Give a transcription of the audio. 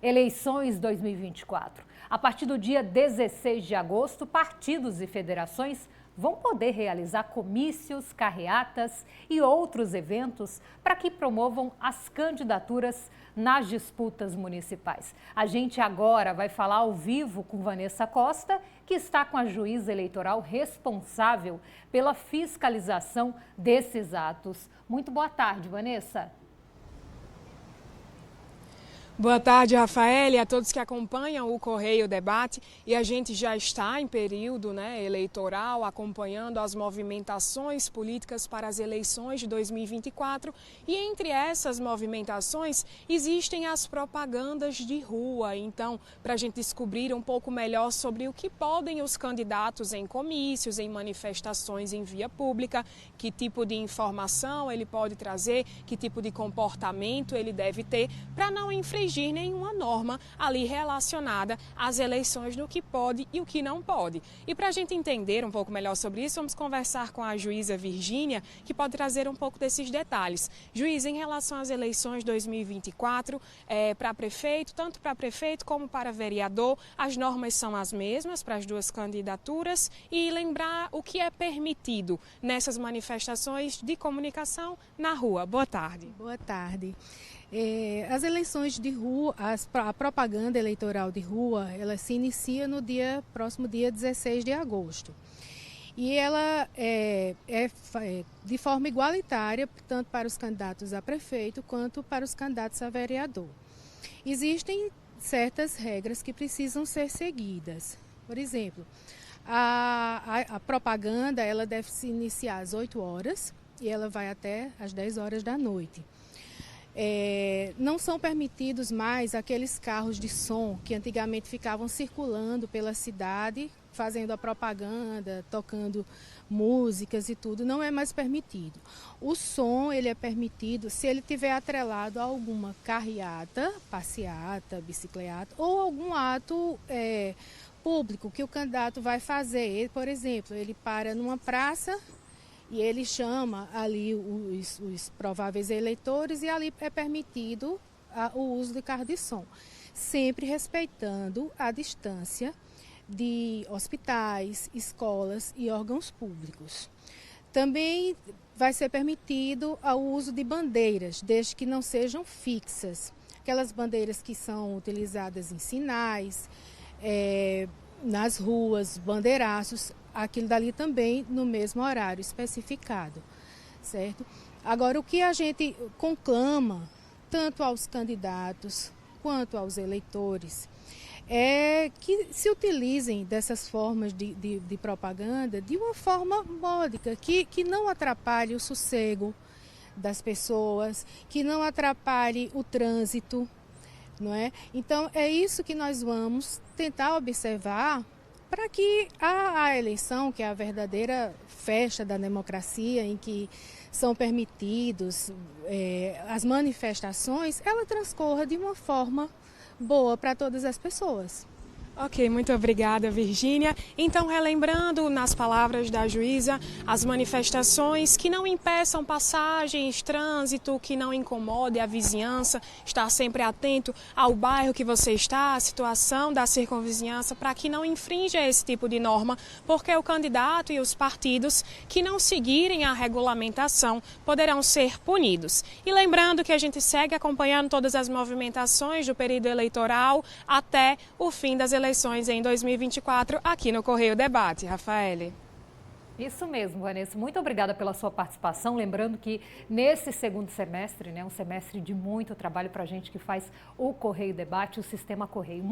Eleições 2024. A partir do dia 16 de agosto, partidos e federações vão poder realizar comícios, carreatas e outros eventos para que promovam as candidaturas nas disputas municipais. A gente agora vai falar ao vivo com Vanessa Costa, que está com a juíza eleitoral responsável pela fiscalização desses atos. Muito boa tarde, Vanessa. Boa tarde, Rafael, e a todos que acompanham o Correio Debate. E a gente já está em período eleitoral, acompanhando as movimentações políticas para as eleições de 2024. E entre essas movimentações existem as propagandas de rua. Então, para a gente descobrir um pouco melhor sobre o que podem os candidatos em comícios, em manifestações em via pública, que tipo de informação ele pode trazer, que tipo de comportamento ele deve ter, para não infringir nenhuma norma ali relacionada às eleições, no que pode e o que não pode. E para a gente entender um pouco melhor sobre isso, vamos conversar com a juíza Virgínia, que pode trazer um pouco desses detalhes. Juíza, em relação às eleições 2024, para prefeito, tanto para prefeito como para vereador, as normas são as mesmas para as duas candidaturas, e lembrar o que é permitido nessas manifestações de comunicação na rua. Boa tarde. Boa tarde. As eleições de rua, a propaganda eleitoral de rua, ela se inicia no próximo dia 16 de agosto. E ela é de forma igualitária, tanto para os candidatos a prefeito quanto para os candidatos a vereador. Existem certas regras que precisam ser seguidas. Por exemplo, a propaganda ela deve se iniciar às 8 horas e ela vai até às 10 horas da noite. Não são permitidos mais aqueles carros de som que antigamente ficavam circulando pela cidade, fazendo a propaganda, tocando músicas e tudo, não é mais permitido. O som ele é permitido se ele tiver atrelado a alguma carreata, passeata, bicicleta ou algum ato público que o candidato vai fazer. Por exemplo, ele para numa praça e ele chama ali os prováveis eleitores e ali é permitido o uso de carro de som, sempre respeitando a distância de hospitais, escolas e órgãos públicos. Também vai ser permitido o uso de bandeiras, desde que não sejam fixas. Aquelas bandeiras que são utilizadas em sinais, nas ruas, bandeiraços, aquilo dali também no mesmo horário especificado, certo? Agora, o que a gente conclama, tanto aos candidatos quanto aos eleitores, é que se utilizem dessas formas de propaganda de uma forma módica, que não atrapalhe o sossego das pessoas, que não atrapalhe o trânsito, não é? Então, é isso que nós vamos tentar observar para que a eleição, que é a verdadeira festa da democracia, em que são permitidos as manifestações, ela transcorra de uma forma boa para todas as pessoas. Ok, muito obrigada, Virgínia. Então, relembrando nas palavras da juíza, as manifestações que não impeçam passagens, trânsito, que não incomode a vizinhança, estar sempre atento ao bairro que você está, à situação da circunvizinhança, para que não infrinja esse tipo de norma, porque o candidato e os partidos que não seguirem a regulamentação poderão ser punidos. E lembrando que a gente segue acompanhando todas as movimentações do período eleitoral até o fim das eleições em 2024 aqui no Correio Debate. Rafael. Isso mesmo, Vanessa. Muito obrigada pela sua participação. Lembrando que nesse segundo semestre, um semestre de muito trabalho para a gente que faz o Correio Debate, o Sistema Correio.